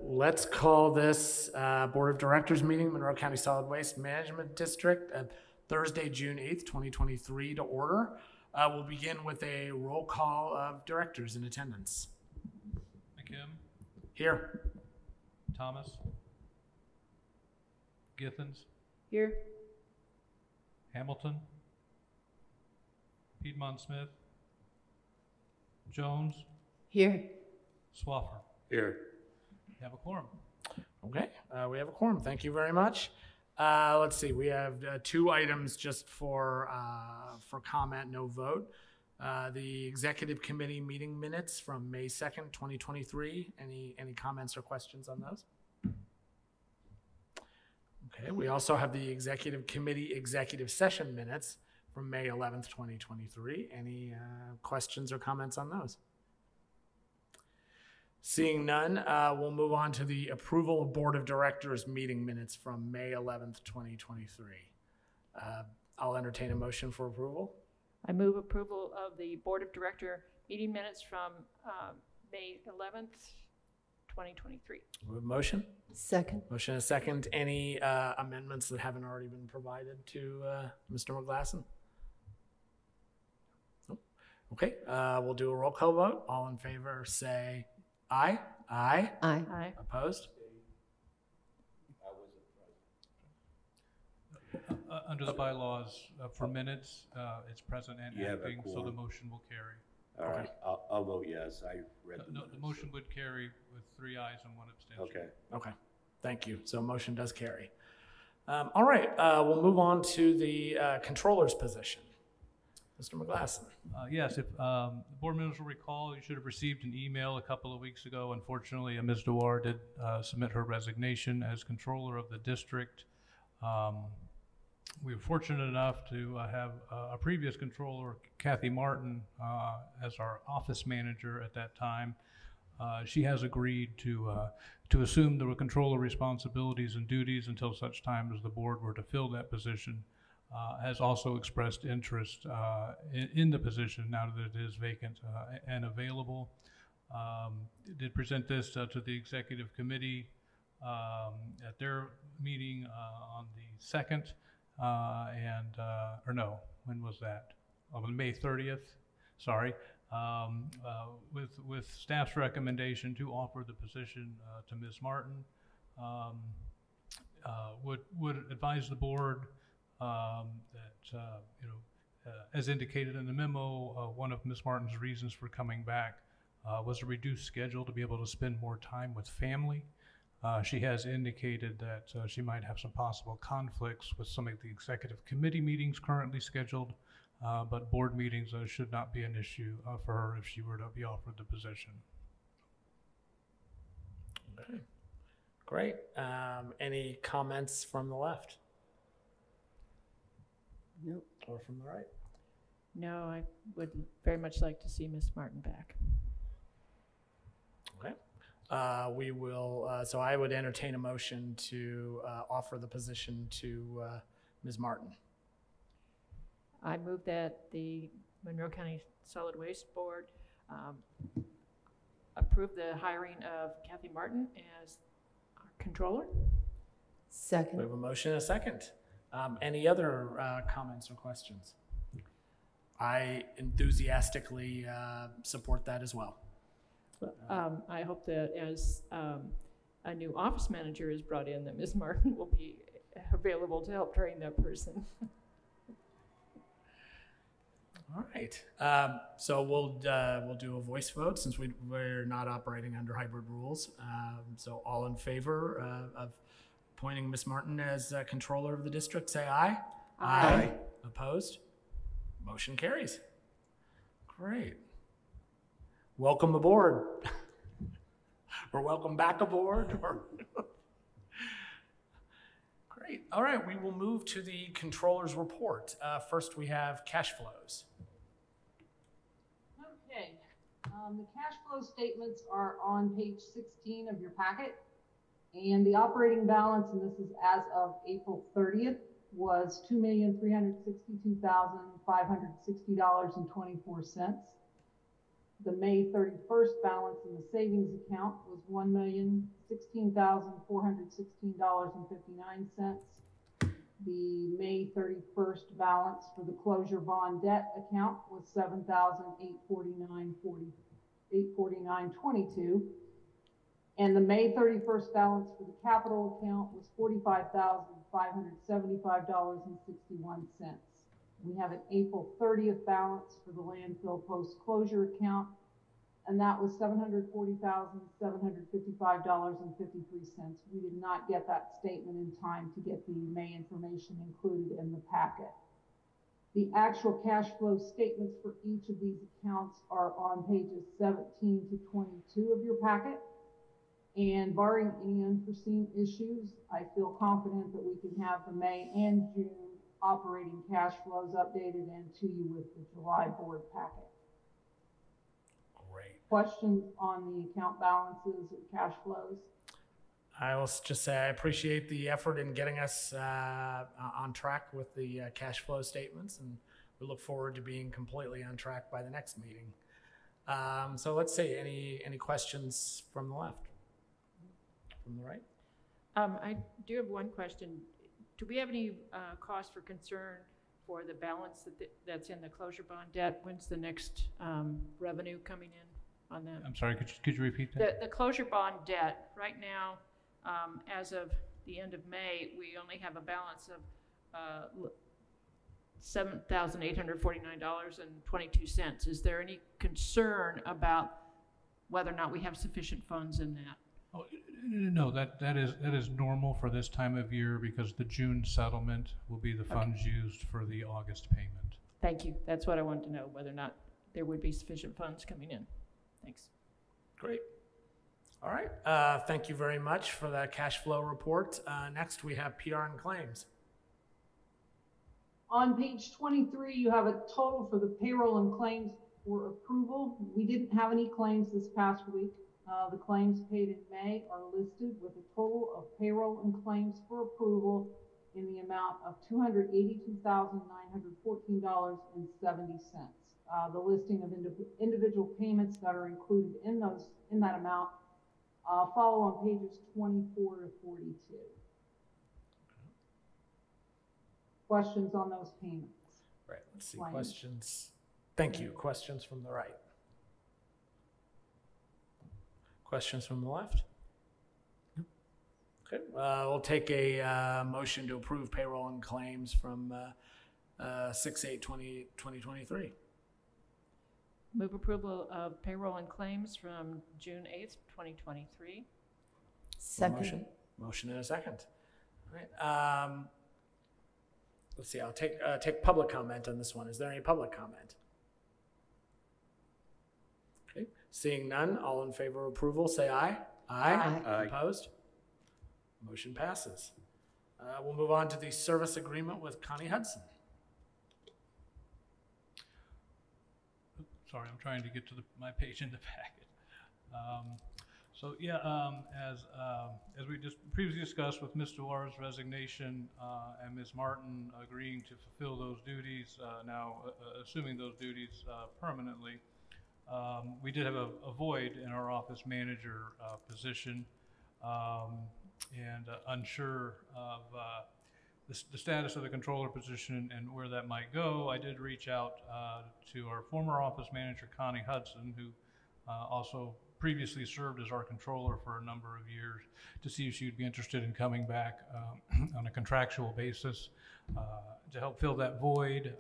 Let's call this Board of Directors meeting, Monroe County Solid Waste Management District, Thursday, June 8th, 2023 to order. We'll begin with a roll call of directors in attendance. McKim. Here. Thomas. Githens. Here. Hamilton. Piedmont Smith. Jones. Here. Swaffer. Here. You have a quorum. Okay, we have a quorum. Thank you very much. Let's see, we have two items just for comment, no vote. The Executive Committee meeting minutes from May 2nd, 2023. Any comments or questions on those? Okay, we also have the Executive Committee executive session minutes from May 11th, 2023. Any questions or comments on those? Seeing none, we'll move on to the approval of Board of Directors meeting minutes from May 11th, 2023. I'll entertain a motion for approval. I move approval of the Board of Director meeting minutes from May 11th, 2023. We have a motion? Second. Motion and a second. Any amendments that haven't already been provided to Mr. McGlasson? Nope. Okay, we'll do a roll call vote. All in favor say aye. Aye. Aye. Aye. Opposed? Under the bylaws, for minutes, it's present and You have a acting, so the quorum. motion will carry. All right, I'll vote yes. I read the No, minutes. the motion would carry with 3 ayes and 1 abstention. Okay. Okay, thank you. So motion does carry. All right, we'll move on to the controller's position. Mr. McGlasson. Yes, if the board members will recall, you should have received an email a couple of weeks ago. Unfortunately, Ms. Dewar did submit her resignation as controller of the district. We were fortunate enough to have a previous controller, Kathy Martin, as our office manager at that time. She has agreed to assume the controller responsibilities and duties until such time as the board were to fill that position. Has also expressed interest in the position now that it is vacant and available. Did present this to the executive committee at their meeting on the 2nd, or no, when was that? On May 30th, sorry. With staff's recommendation to offer the position to Ms. Martin. Would advise the board that, as indicated in the memo, one of Ms. Martin's reasons for coming back was a reduced schedule to be able to spend more time with family. She has indicated that she might have some possible conflicts with some of the executive committee meetings currently scheduled, but board meetings should not be an issue for her if she were to be offered the position. Okay, great. Any comments from the left? Nope. Or from the right? No, I would very much like to see Miss Martin back. Okay. We will, so I would entertain a motion to offer the position to Ms. Martin. I move that the Monroe County Solid Waste Board approve the hiring of Kathy Martin as our controller. We Second. have a motion and a second. Any other comments or questions? I enthusiastically support that as well. I hope that as a new office manager is brought in, that Ms. Martin will be available to help train that person. All right. So we'll do a voice vote since we're not operating under hybrid rules. So all in favor of appointing Ms. Martin as controller of the district, say aye. Aye. Opposed? Motion carries. Great. Welcome aboard. Or welcome back aboard. Great. All right, we will move to the controller's report. First, we have cash flows. Okay, the cash flow statements are on page 16 of your packet. And the operating balance, and this is as of April 30th, was $2,362,560.24. The May 31st balance in the savings account was $1,016,416.59. The May 31st balance for the closure bond debt account was $7,849.22. And the May 31st balance for the capital account was $45,575.61. We have an April 30th balance for the landfill post-closure account, and that was $740,755.53. We did not get that statement in time to get the May information included in the packet. The actual cash flow statements for each of these accounts are on pages 17 to 22 of your packet. And barring any unforeseen issues, I feel confident that we can have the May and June operating cash flows updated and to you with the July board packet. Great. Questions on the account balances or cash flows? I will just say I appreciate the effort in getting us on track with the cash flow statements, and we look forward to being completely on track by the next meeting. So let's see, any questions from the left? From the right? I do have one question. Do we have any cause for concern for the balance that's in the closure bond debt? When's the next revenue coming in on that? I'm sorry, could you repeat that? The closure bond debt, right now, as of the end of May, we only have a balance of $7,849.22. Is there any concern about whether or not we have sufficient funds in that? Oh, no, that is normal for this time of year because the June settlement will be the funds used for the August payment. Thank you. That's what I wanted to know, whether or not there would be sufficient funds coming in. Thanks. Great. All right. Thank you very much for that cash flow report. Next, we have PR and claims. On page 23, you have a total for the payroll and claims for approval. We didn't have any claims this past week. The claims paid in May are listed with a total of payroll and claims for approval in the amount of $282,914.70. The listing of individual payments that are included in that amount follow on pages 24 to 42. Questions on those payments? Right. Let's see. Claims. Questions. Thank you. Questions from the right. Questions from the left? Okay. We'll take a motion to approve payroll and claims from 6/8/2023. Move approval of payroll and claims from June 8th, 2023. Second. Motion and a second. All right. Let's see. I'll take public comment on this one. Is there any public comment? Okay. Seeing none, all in favor of approval, say aye. Aye. Aye. Opposed? Motion passes. We'll move on to the service agreement with Connie Hudson. Sorry, I'm trying to get to my page in the packet. As we just previously discussed with Ms. Dewar's resignation and Ms. Martin agreeing to fulfill those duties, now assuming those duties permanently, we did have a void in our office manager position, and unsure of the status of the controller position and where that might go. I did reach out to our former office manager, Connie Hudson, who also previously served as our controller for a number of years, to see if she would be interested in coming back on a contractual basis to help fill that void,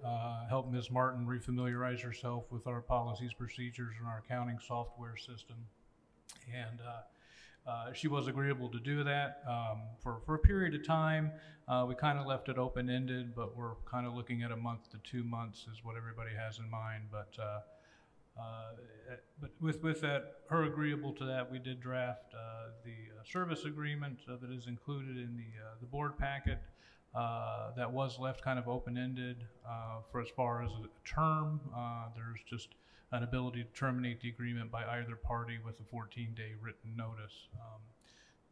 help Ms. Martin refamiliarize herself with our policies, procedures, and our accounting software system. And she was agreeable to do that for a period of time. We kind of left it open-ended, but we're kind of looking at a month to 2 months is what everybody has in mind. But with that, her agreeable to that, we did draft the service agreement that is included in the board packet. That was left kind of open-ended for as far as a term. There's just an ability to terminate the agreement by either party with a 14-day written notice.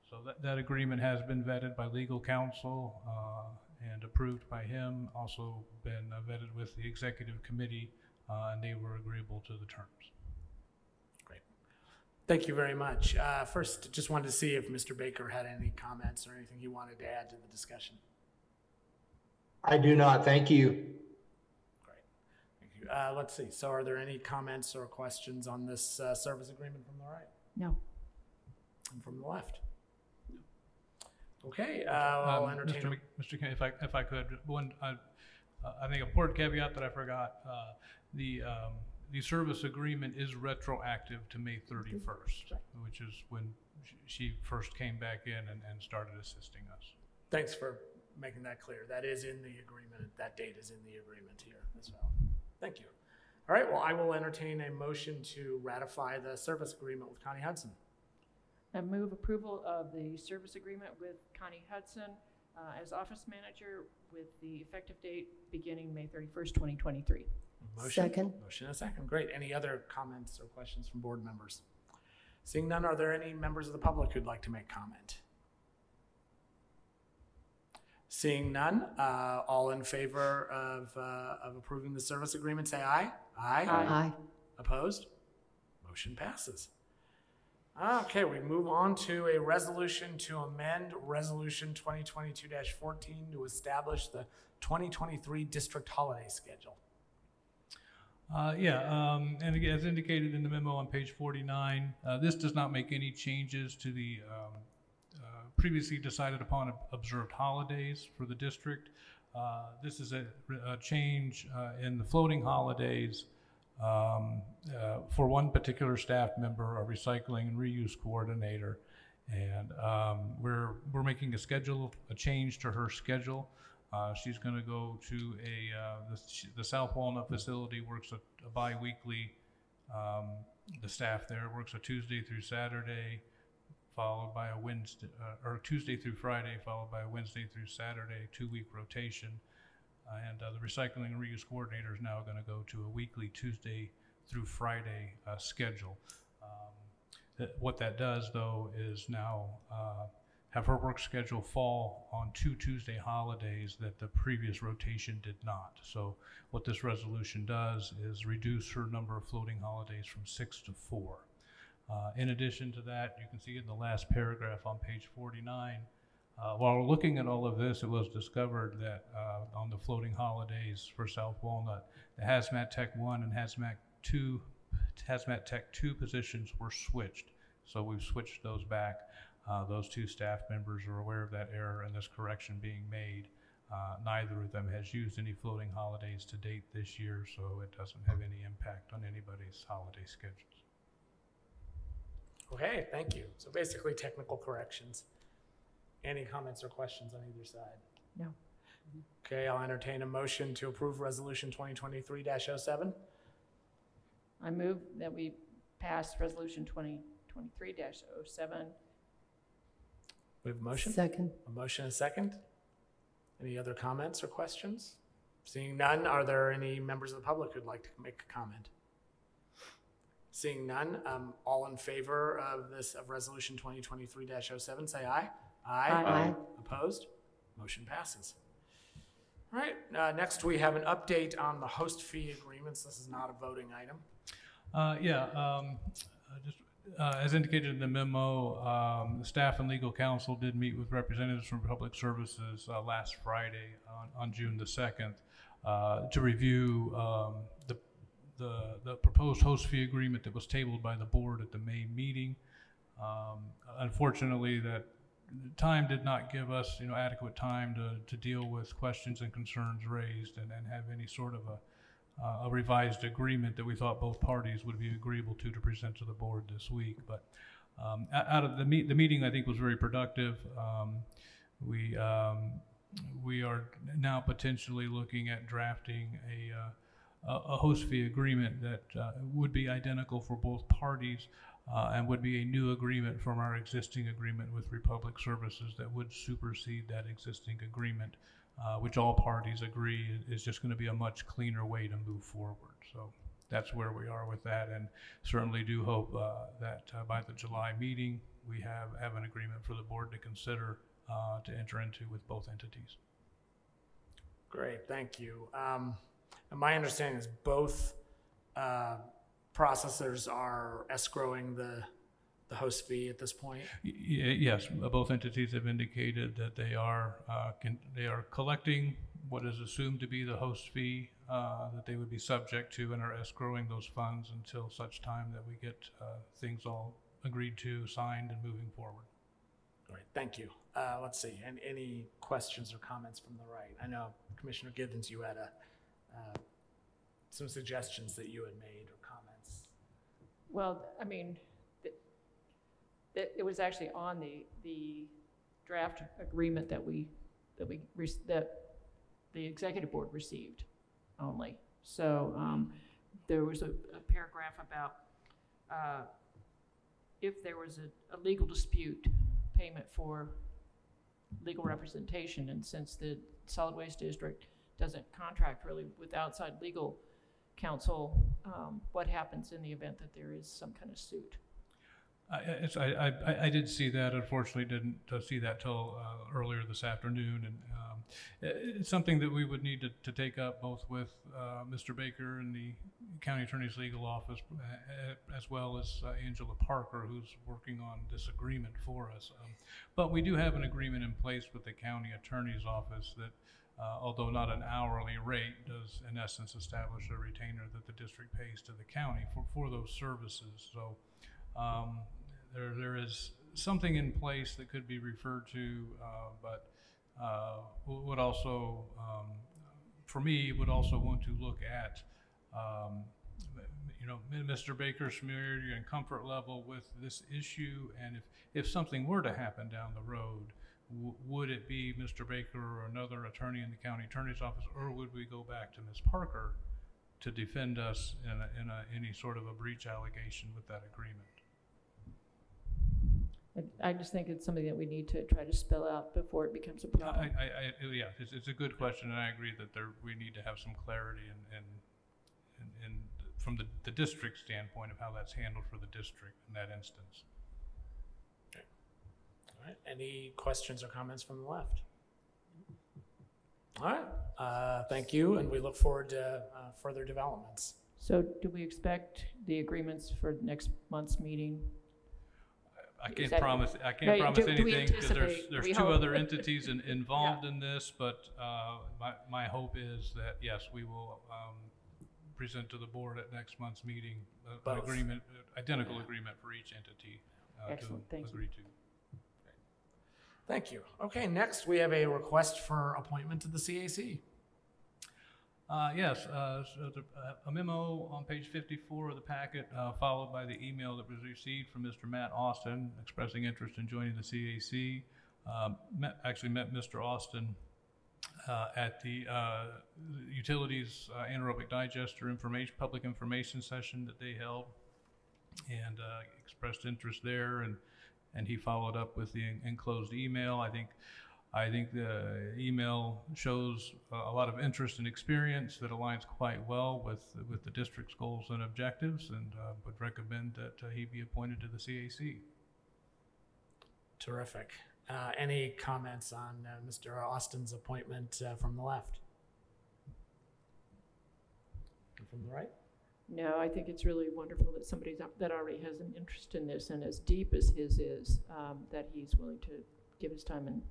So that agreement has been vetted by legal counsel and approved by him, also been vetted with the executive committee, and they were agreeable to the terms. Thank you very much. First, just wanted to see if Mr. Baker had any comments or anything he wanted to add to the discussion. I do not. Thank you. Great. Thank you. Let's see. So are there any comments or questions on this service agreement from the right No. and from the left? Okay, I'll entertain. Mr. Kennedy, if I could, one, I think important caveat that I forgot, the service agreement is retroactive to May 31st, which is when she first came back in and started assisting us. Thanks for making that clear. That is in the agreement. That date is in the agreement here as well. Thank you. All right, well, I will entertain a motion to ratify the service agreement with Connie Hudson. I move approval of the service agreement with Connie Hudson as office manager with the effective date beginning May 31st, 2023. Motion? Second. Motion and a second. Great. Any other comments or questions from board members? Seeing none, are there any members of the public who'd like to make comment? Seeing none, all in favor of approving the service agreement, say aye. Aye. Aye. Opposed? Motion passes. Okay, we move on to a resolution to amend Resolution 2022-14 to establish the 2023 district holiday schedule. And again, as indicated in the memo on page 49, this does not make any changes to the previously decided upon observed holidays for the district. This is a change in the floating holidays for one particular staff member, a recycling and reuse coordinator, and we're making a change to her schedule. She's going to go to the South Walnut facility, works a bi-weekly, the staff there works a Tuesday through Saturday, followed by a Wednesday, or Tuesday through Friday, followed by a Wednesday through Saturday, 2-week rotation. And the recycling and reuse coordinator is now going to go to a weekly Tuesday through Friday schedule. What that does, though, is now have her work schedule fall on 2 Tuesday holidays that the previous rotation did not. So what this resolution does is reduce her number of floating holidays from 6 to 4. In addition to that, you can see in the last paragraph on page 49, while looking at all of this, it was discovered that on the floating holidays for South Walnut, the Hazmat Tech 1 and Hazmat Tech 2 positions were switched. So we've switched those back. Those 2 staff members are aware of that error and this correction being made. Neither of them has used any floating holidays to date this year, so it doesn't have any impact on anybody's holiday schedules. Okay, thank you. So basically technical corrections. Any comments or questions on either side? No. Okay, I'll entertain a motion to approve Resolution 2023-07. I move that we pass Resolution 2023-07. We have a motion? Second. A motion and a second. Any other comments or questions? Seeing none, are there any members of the public who'd like to make a comment? Seeing none, all in favor of Resolution 2023-07, say aye. Aye. Aye. Opposed? Motion passes. All right, next we have an update on the host fee agreements. This is not a voting item. As indicated in the memo, the staff and legal counsel did meet with representatives from Public Services last Friday on June the 2nd to review the proposed host fee agreement that was tabled by the board at the May meeting. Unfortunately, that time did not give us adequate time to deal with questions and concerns raised and have any sort of a revised agreement that we thought both parties would be agreeable to present to the board this week. But out of the meeting, I think was very productive. We are now potentially looking at drafting a host fee agreement that would be identical for both parties and would be a new agreement from our existing agreement with Republic Services that would supersede that existing agreement, which all parties agree is just going to be a much cleaner way to move forward. So that's where we are with that, and certainly do hope that by the July meeting we have an agreement for the board to consider to enter into with both entities. Great, thank you. And my understanding is both processors are escrowing the host fee at this point? Yes, both entities have indicated that they are collecting what is assumed to be the host fee that they would be subject to, and are escrowing those funds until such time that we get things all agreed to, signed, and moving forward. Great, thank you. Let's see, and any questions or comments from the right? I know Commissioner Givens, you had some suggestions that you had made or comments. Well, I mean, it was actually on the draft agreement that the executive board received only. So there was a paragraph about if there was a legal dispute, payment for legal representation, and since the solid waste district doesn't contract really with outside legal counsel, what happens in the event that there is some kind of suit? I did see that. Unfortunately, didn't see that till earlier this afternoon, and it's something that we would need to take up both with Mr. Baker and the county attorney's legal office, as well as Angela Parker, who's working on this agreement for us. But we do have an agreement in place with the county attorney's office that, although not an hourly rate, does in essence establish a retainer that the district pays to the county for those services. So there is something in place that could be referred to, but would also, for me, would also want to look at, Mr. Baker's familiarity and comfort level with this issue, and if something were to happen down the road, would it be Mr. Baker or another attorney in the county attorney's office, or would we go back to Ms. Parker to defend us in any sort of a breach allegation with that agreement? I just think it's something that we need to try to spell out before it becomes a problem. Yeah, it's a good question, and I agree that we need to have some clarity and from the district standpoint of how that's handled for the district in that instance. Okay. All right. Any questions or comments from the left? All right. Thank you, and we look forward to further developments. So do we expect the agreements for next month's meeting? I can't promise anything because there's two other entities involved in this, but my hope is that yes, we will present to the board at next month's meeting an agreement, identical agreement for each entity Excellent. to agree to. Thank you. Okay, next we have a request for appointment to the CAC. Yes, so a memo on page 54 of the packet, followed by the email that was received from Mr. Matt Austin expressing interest in joining the CAC. Actually met Mr. Austin at the Utilities Anaerobic Digester public information session that they held, and expressed interest there, and he followed up with the enclosed email. I think the email shows a lot of interest and experience that aligns quite well with the district's goals and objectives, and would recommend that he be appointed to the CAC. Terrific. Any comments on Mr. Austin's appointment from the left? And from the right? No, I think it's really wonderful that somebody that already has an interest in this, and as deep as his is, that he's willing to give his time and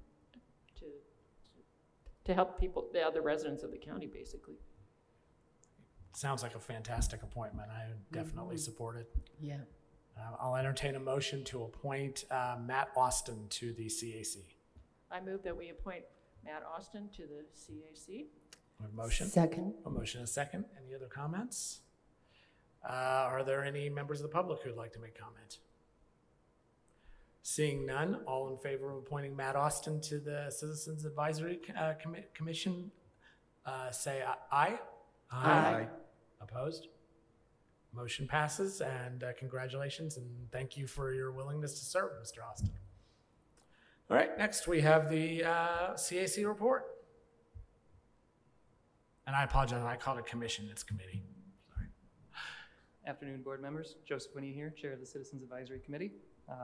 to help people, the other residents of the county, basically. Sounds like a fantastic appointment. I would definitely support it. Yeah. I'll entertain a motion to appoint Matt Austin to the CAC. I move that we appoint Matt Austin to the CAC. A motion? Second. A motion and a second. Any other comments? Are there any members of the public who'd like to make comment? Seeing none, all in favor of appointing Matt Austin to the Citizens Advisory Commission, say aye. Aye. Opposed? Motion passes, and congratulations, and thank you for your willingness to serve, Mr. Austin. All right, next we have the CAC report. And I apologize, I called it commission, it's committee. Sorry. Afternoon, board members. Joseph Winnie here, Chair of the Citizens Advisory Committee.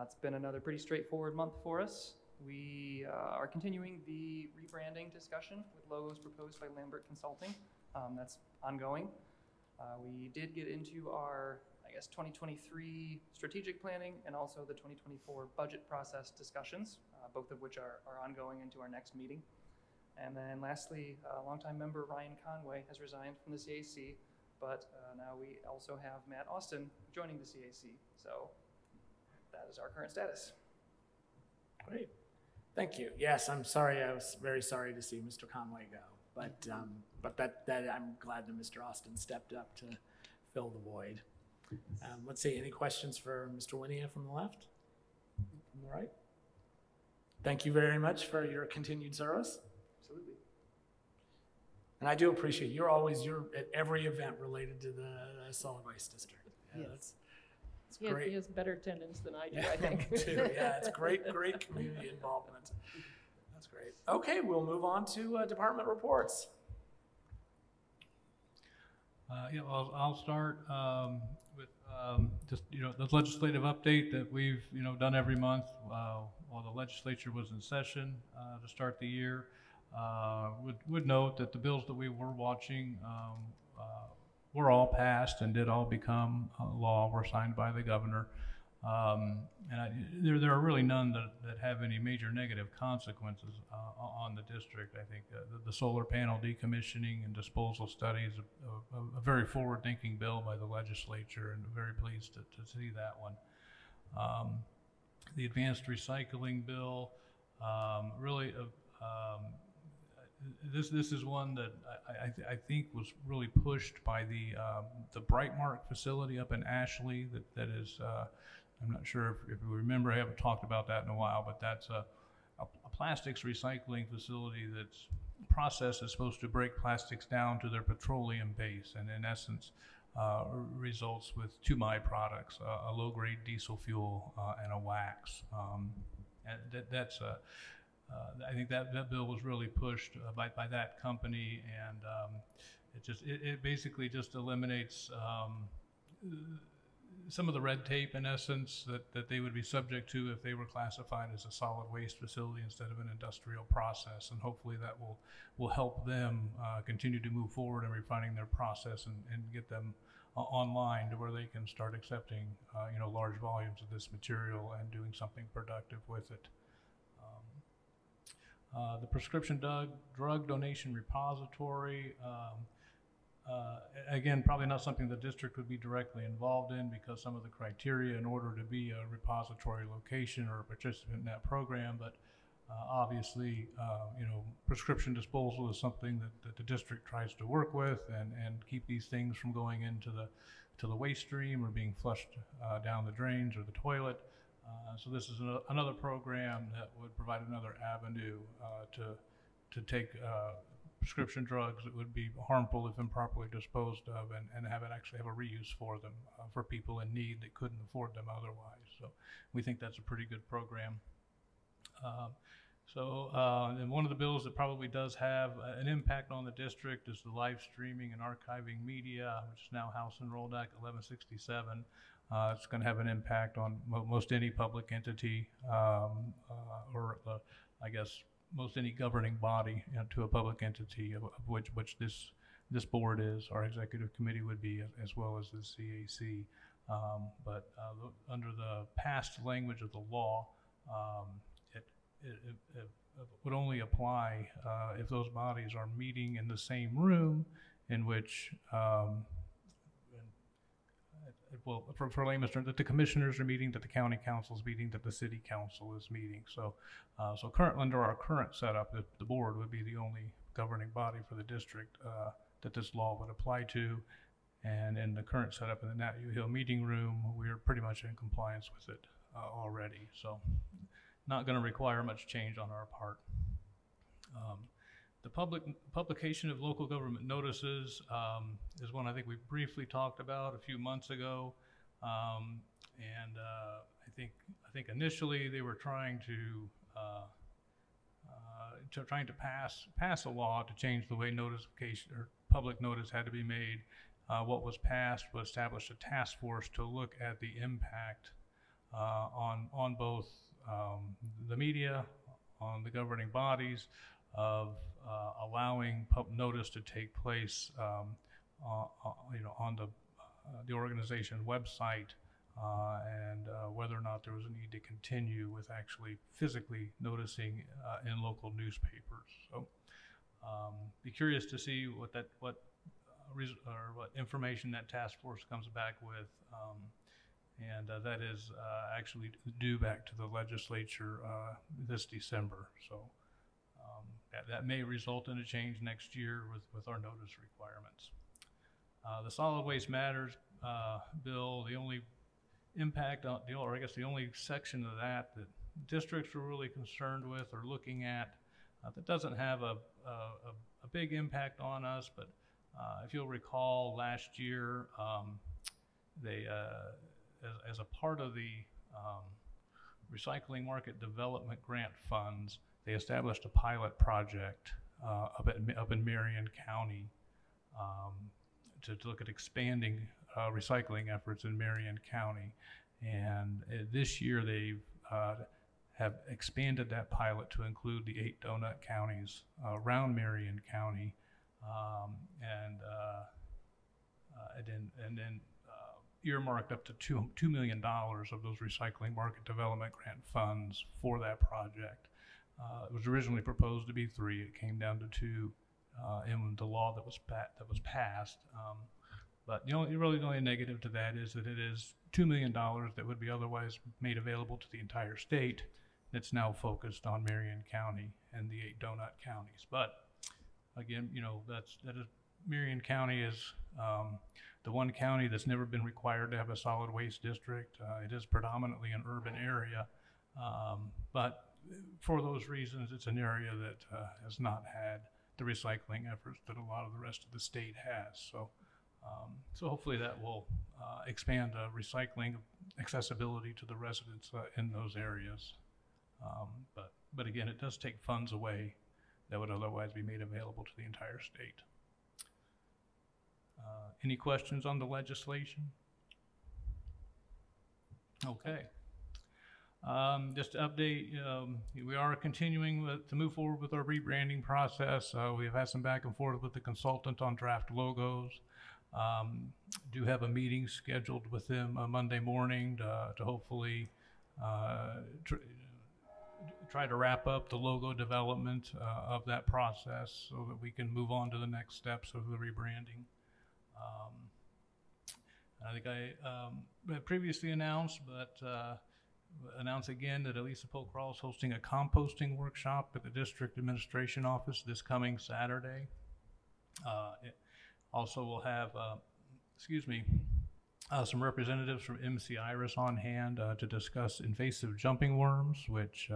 It's been another pretty straightforward month for us. We are continuing the rebranding discussion with logos proposed by Lambert Consulting. That's ongoing. We did get into our 2023 strategic planning and also the 2024 budget process discussions, both of which are ongoing into our next meeting. And then lastly, longtime member Ryan Conway has resigned from the CAC, but now we also have Matt Austin joining the CAC. So that is our current status. Great. Thank you. Yes, I'm sorry. I was very sorry to see Mr. Conway go, but that I'm glad that Mr. Austin stepped up to fill the void. Let's see. Any questions for Mr. Winia from the left? From the right? Thank you very much for your continued service. Absolutely. And I do appreciate you're at every event related to the solid waste district. Yeah, Yes. It's He great. has better attendance than I do, Yeah, I think. me too. Yeah, it's great community involvement. That's great. Okay, we'll move on to department reports. Yeah, I'll start with just the legislative update that we've done every month while the legislature was in session to start the year. Would note that the bills that we were watching were all passed and did all become law, were signed by the governor. There are really none that have any major negative consequences on the district. I think the solar panel decommissioning and disposal study is a very forward-thinking bill by the legislature, and very pleased to see that one. The advanced recycling bill, really, this is one that I think was really pushed by the Brightmark facility up in Ashley. That is. I'm not sure if you remember, I haven't talked about that in a while, but that's a plastics recycling facility that's process is supposed to break plastics down to their petroleum base, and in essence results with two byproducts, a low-grade diesel fuel and a wax. And that's I think that bill was really pushed by that company, and it basically just eliminates some of the red tape, in essence, that they would be subject to if they were classified as a solid waste facility instead of an industrial process. And hopefully that will help them continue to move forward in refining their process and get them online to where they can start accepting large volumes of this material and doing something productive with it. The prescription drug donation repository, again, probably not something the district would be directly involved in, because some of the criteria in order to be a repository location or a participant in that program, but obviously, prescription disposal is something that the district tries to work with and keep these things from going into the waste stream or being flushed down the drains or the toilet. So this is another program that would provide another avenue to take prescription drugs that would be harmful if improperly disposed of, and actually have a reuse for them for people in need that couldn't afford them otherwise. So we think that's a pretty good program. And one of the bills that probably does have an impact on the district is the live streaming and archiving media, which is now House Enrolled Act 1167. It's going to have an impact on most any public entity or most any governing body to a public entity, of which this board is, our executive committee would be, as well as the CAC. But under the past language of the law, it would only apply if those bodies are meeting in the same room in which, for layman's terms, that the commissioners are meeting, that the county council is meeting, that the city council is meeting. So under our current setup, the board would be the only governing body for the district that this law would apply to. And in the current setup in the Nat U Hill meeting room, we're pretty much in compliance with it already. So not going to require much change on our part. The publication of local government notices is one I think we briefly talked about a few months ago, and I think initially they were trying to pass a law to change the way notification or public notice had to be made. What was passed was establish a task force to look at the impact on both the media, on the governing bodies, of allowing notice to take place on the the organization website and whether or not there was a need to continue with actually physically noticing in local newspapers. So be curious to see what information that task force comes back with. And that is actually due back to the legislature this December. So that may result in a change next year with our notice requirements. The Solid Waste Matters bill, the only impact on, or I guess the only section of that districts are really concerned with or looking at that doesn't have a big impact on us, but if you'll recall last year, they as a part of the recycling market development grant funds, they established a pilot project up in Marion County to look at expanding recycling efforts in Marion County. And this year they have expanded that pilot to include the 8 donut counties around Marion County, and then earmarked up to $2 million of those recycling market development grant funds for that project. It was originally proposed to be 3. It came down to 2 in the law that was passed. But the only negative to that is that it is $2 million that would be otherwise made available to the entire state. That's now focused on Marion County and the 8 donut counties. But again, that is Marion County is the one county that's never been required to have a solid waste district. It is predominantly an urban area, but for those reasons, it's an area that has not had the recycling efforts that a lot of the rest of the state has. So hopefully that will expand recycling accessibility to the residents in those areas. But again, it does take funds away that would otherwise be made available to the entire state. Any questions on the legislation? Okay. Just to update, we are continuing to move forward with our rebranding process. We've had some back and forth with the consultant on draft logos. Do have a meeting scheduled with them Monday morning to hopefully try to wrap up the logo development of that process so that we can move on to the next steps of the rebranding. I think I previously announced, but announce again that Elisa Pokral is hosting a composting workshop at the district administration office this coming Saturday. Also will have, some representatives from MC Iris on hand to discuss invasive jumping worms, which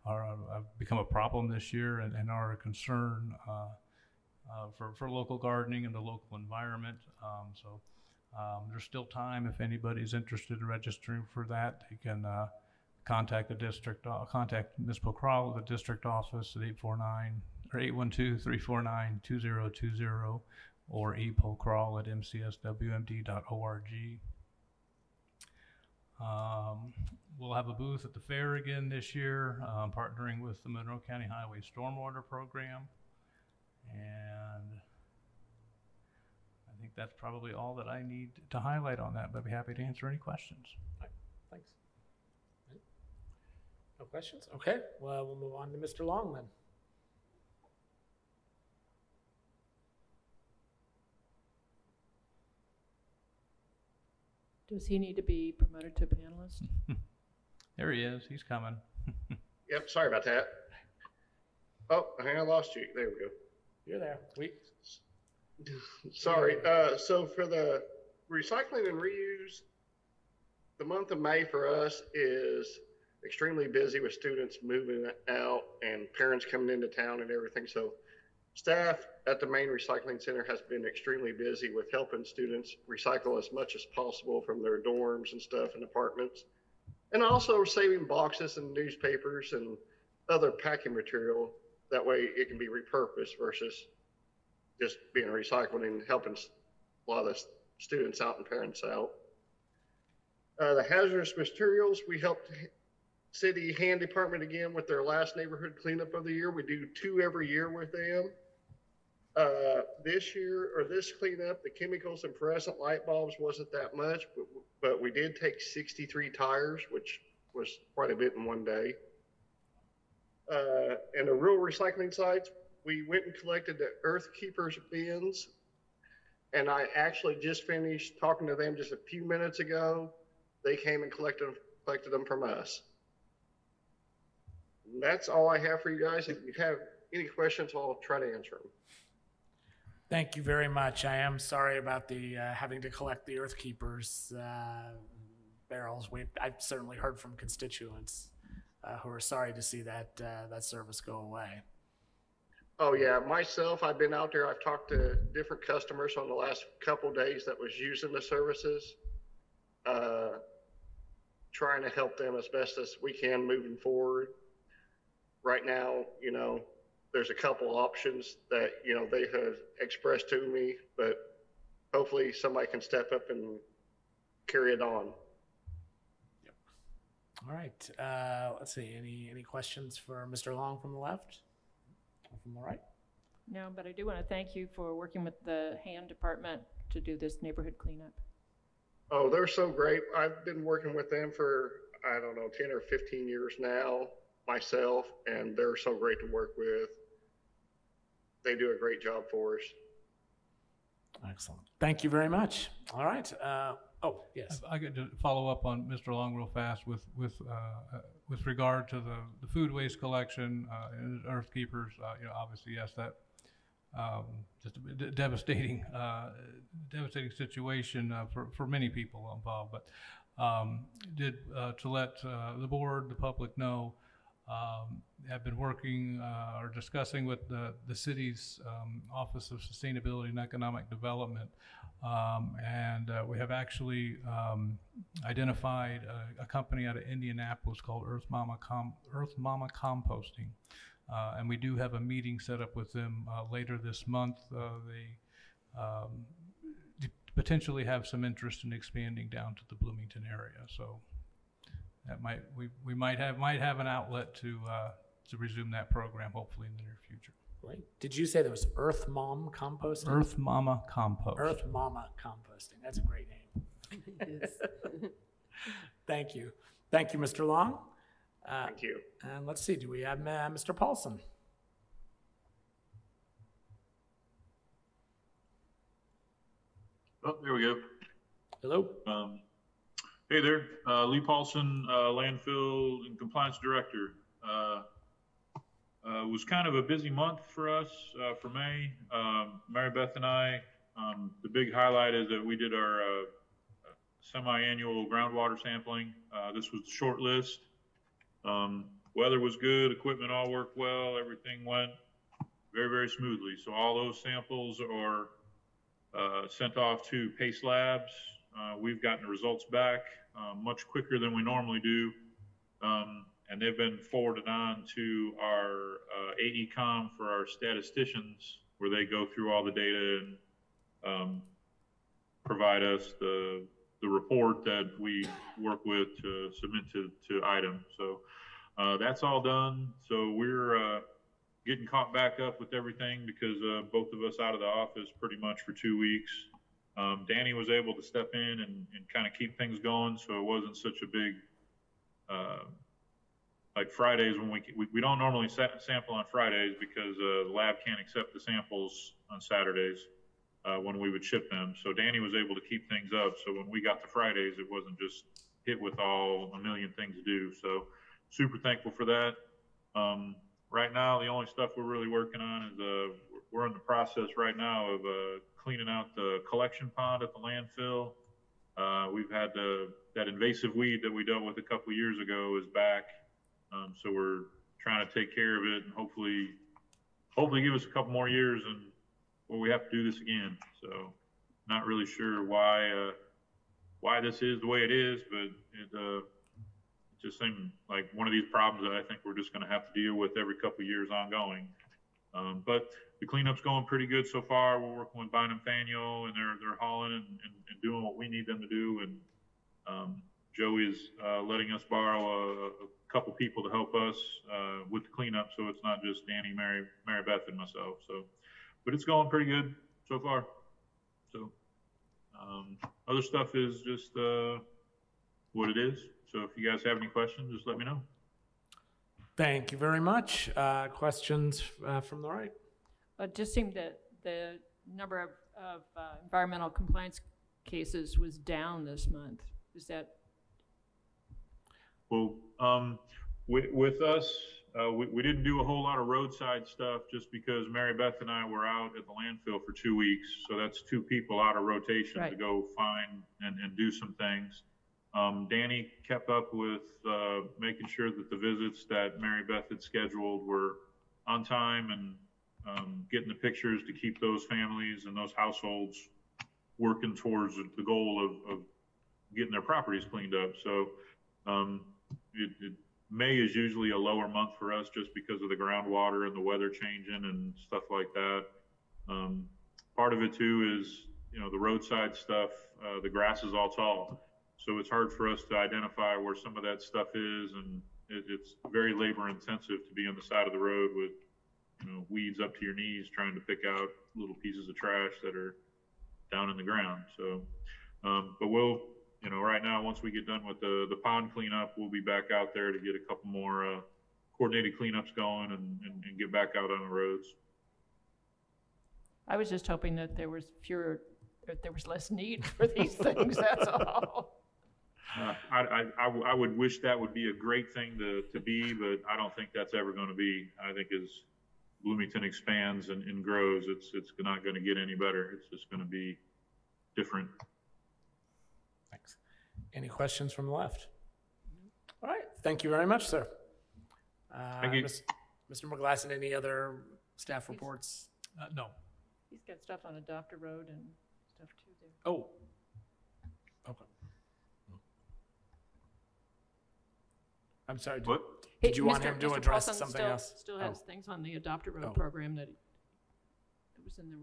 have become a problem this year and are a concern for local gardening and the local environment. There's still time if anybody's interested in registering for that. You can contact the district, contact Ms. Pokral at the district office at 812-349-2020 or epokral@mcswmd.org. We'll have a booth at the fair again this year, partnering with the Monroe County Highway Stormwater Program. And I think that's probably all that I need to highlight on that, but I'd be happy to answer any questions. Right, thanks. No questions? Okay, well, we'll move on to Mr. Long then. Does he need to be promoted to panelist? There he is. He's coming. Yep, sorry about that. Oh, I lost you. There we go. You're there. Sorry. So for the recycling and reuse, the month of May for us is extremely busy with students moving out and parents coming into town and everything. So staff at the main recycling center has been extremely busy with helping students recycle as much as possible from their dorms and stuff and apartments. And also saving boxes and newspapers and other packing material. That way it can be repurposed versus just being recycled and helping a lot of the students out and parents out. The hazardous materials, we helped City Hand Department again with their last neighborhood cleanup of the year. We do 2 every year with them. This year, or this cleanup, the chemicals and fluorescent light bulbs wasn't that much, but we did take 63 tires, which was quite a bit in one day. And the rural recycling sites, we went and collected the Earth Keepers bins, and I actually just finished talking to them just a few minutes ago. They came and collected them from us. And that's all I have for you guys. If you have any questions, I'll try to answer them. Thank you very much. I am sorry about the having to collect the Earth Keepers barrels. I've certainly heard from constituents who are sorry to see that that service go away. Oh yeah, myself, I've been out there. I've talked to different customers on the last couple days that was using the services, trying to help them as best as we can moving forward. Right now, you know, there's a couple options that, you know, they have expressed to me, but hopefully somebody can step up and carry it on. Yep. All right. Let's see. Any questions for Mr. Long from the left? Or from the right? No, but I do want to thank you for working with the hand department to do this neighborhood cleanup. Oh, they're so great. I've been working with them for, I don't know, 10 or 15 years now myself, and they're so great to work with. They do a great job for us. Excellent. Thank you very much. All right. Oh, yes. I got to follow up on Mr. Long real fast with regard to the food waste collection and Earth Keepers. You know, obviously, yes, that just a devastating situation for many people involved. But to let the board, the public know, have been working or discussing with the city's Office of Sustainability and Economic Development, and we have actually identified a company out of Indianapolis called Earth Mama Composting, and we do have a meeting set up with them later this month. They potentially have some interest in expanding down to the Bloomington area, so. That we might have an outlet to resume that program hopefully in the near future. Great. Did you say there was Earth Mom Composting? Earth Mama Compost. Earth Mama Composting. That's a great name. It is. Thank you. Thank you, Mr. Long. Thank you. And let's see, do we have Mr. Paulson? Oh, there we go. Hello. Hey there, Lee Paulson, Landfill and Compliance Director. It was kind of a busy month for us for May. Mary Beth and I, the big highlight is that we did our semi-annual groundwater sampling. This was the short list. Weather was good, equipment all worked well, everything went very, very smoothly. So all those samples are sent off to Pace Labs. We've gotten the results back much quicker than we normally do, and they've been forwarded on to our AECOM for our statisticians, where they go through all the data and provide us the report that we work with to submit to IDEM. So that's all done. So we're getting caught back up with everything because both of us out of the office pretty much for 2 weeks. Danny was able to step in and kind of keep things going, so it wasn't such a big, like Fridays when we don't normally sample on Fridays because the lab can't accept the samples on Saturdays when we would ship them. So Danny was able to keep things up. So when we got to Fridays, it wasn't just hit with a million things to do. So super thankful for that. Right now, the only stuff we're really working on is we're in the process right now of cleaning out the collection pond at the landfill. We've had that invasive weed that we dealt with a couple of years ago is back. So we're trying to take care of it and hopefully give us a couple more years and where we have to do this again. So not really sure why this is the way it is, but it just seemed like one of these problems that I think we're just going to have to deal with every couple of years ongoing. But the cleanup's going pretty good so far. We're working with Bynum Faneuil, and they're hauling and doing what we need them to do. And Joey's letting us borrow a couple people to help us with the cleanup, so it's not just Danny, Mary Beth, and myself. So but it's going pretty good so far. So, other stuff is just, what it is. So if you guys have any questions, just let me know. Thank you very much. Questions from the right? It just seemed that the number of environmental compliance cases was down this month. Is that? Well, with us, we didn't do a whole lot of roadside stuff just because Mary Beth and I were out at the landfill for 2 weeks. So that's 2 people out of rotation to go find and do some things. Danny kept up with making sure that the visits that Mary Beth had scheduled were on time and getting the pictures to keep those families and those households working towards the goal of getting their properties cleaned up. So May is usually a lower month for us just because of the groundwater and the weather changing and stuff like that. Part of it too is, you know, the roadside stuff, the grass is all tall. So it's hard for us to identify where some of that stuff is, and it's very labor intensive to be on the side of the road with, you know, weeds up to your knees trying to pick out little pieces of trash that are down in the ground. So, but we'll, you know, right now, once we get done with the pond cleanup, we'll be back out there to get a couple more coordinated cleanups going and get back out on the roads. I was just hoping that there was less need for these things, that's all. I would wish that would be a great thing to be, but I don't think that's ever going to be. I think as Bloomington expands and grows, it's not going to get any better. It's just going to be different. Thanks. Any questions from the left? All right. Thank you very much, sir. Thank you. Mr. McGlasson, any other staff reports? No. He's got stuff on Adopt a Road and stuff too there. Oh. Okay. I'm sorry. What? Did you want Mr. him to Mr. address Paulson something else? Still has things on the Adopt a Road Oh. program that was in the.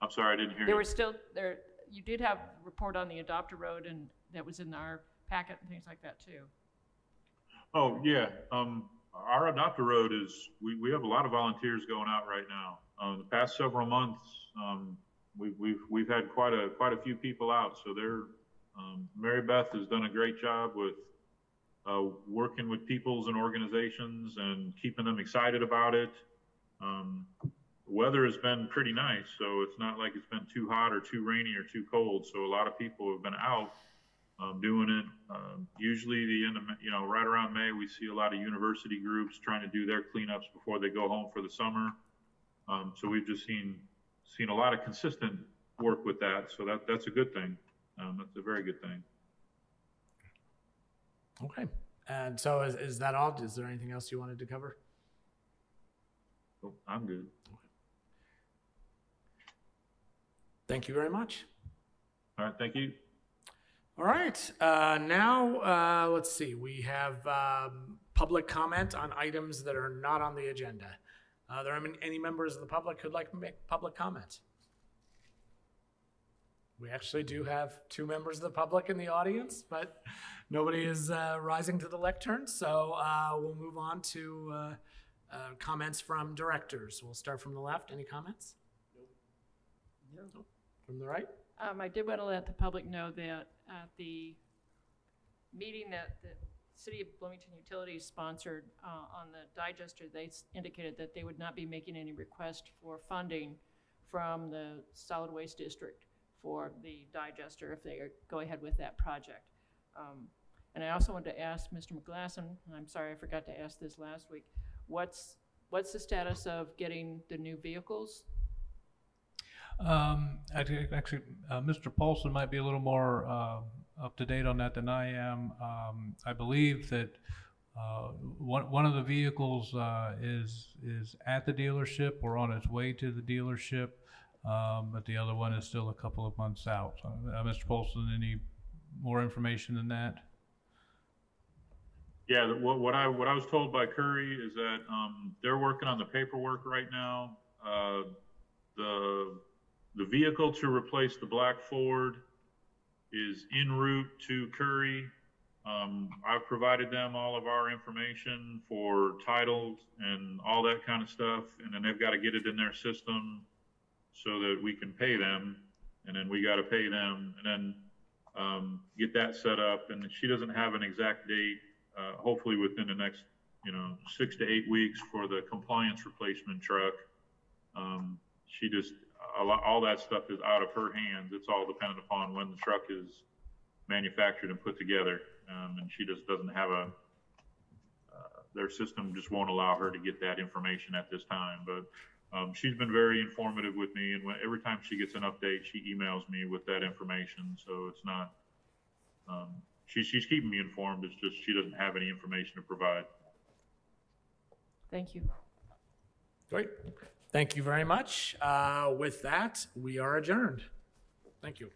I'm sorry, I didn't hear you. There was still there. You did have a report on the Adopt a Road, and that was in our packet and things like that too. Oh yeah, our Adopt a Road is we have a lot of volunteers going out right now. The past several months, we've had quite a few people out. So they're Mary Beth has done a great job with working with peoples and organizations and keeping them excited about it. The weather has been pretty nice, so it's not like it's been too hot or too rainy or too cold. So a lot of people have been out doing it. Usually the end of, right around May, we see a lot of university groups trying to do their cleanups before they go home for the summer. So we've just seen a lot of consistent work with that. So that's a good thing. That's a very good thing. Okay. And so is that all? Is there anything else you wanted to cover? Oh, I'm good. Thank you very much. All right. Thank you. All right. Now, let's see. We have public comment on items that are not on the agenda. Are there any members of the public who'd like to make public comment? We actually do have 2 members of the public in the audience, but nobody is rising to the lectern. So we'll move on to comments from directors. We'll start from the left. Any comments? No. From the right? I did want to let the public know that at the meeting that the City of Bloomington Utilities sponsored on the digester, they indicated that they would not be making any request for funding from the Solid Waste District for the digester if they go ahead with that project. And I also wanted to ask Mr. McGlasson, and I'm sorry I forgot to ask this last week, what's the status of getting the new vehicles? Actually, Mr. Paulson might be a little more up to date on that than I am. I believe that one of the vehicles is at the dealership or on its way to the dealership, but the other one is still a couple of months out. Mr. Paulson, any more information than that? Yeah, what I was told by Curry is that they're working on the paperwork right now. The vehicle to replace the black Ford is en route to Curry. I've provided them all of our information for titles and all that kind of stuff, and then they've got to get it in their system so that we can pay them, and then we got to pay them, and then get that set up. And she doesn't have an exact date, hopefully within the next, 6 to 8 weeks for the compliance replacement truck. She just, all that stuff is out of her hands. It's all dependent upon when the truck is manufactured and put together. And she just doesn't have their system just won't allow her to get that information at this time. But she's been very informative with me, and every time she gets an update, she emails me with that information. So it's not, she's keeping me informed. It's just she doesn't have any information to provide. Thank you. Great. Thank you very much. With that, we are adjourned. Thank you.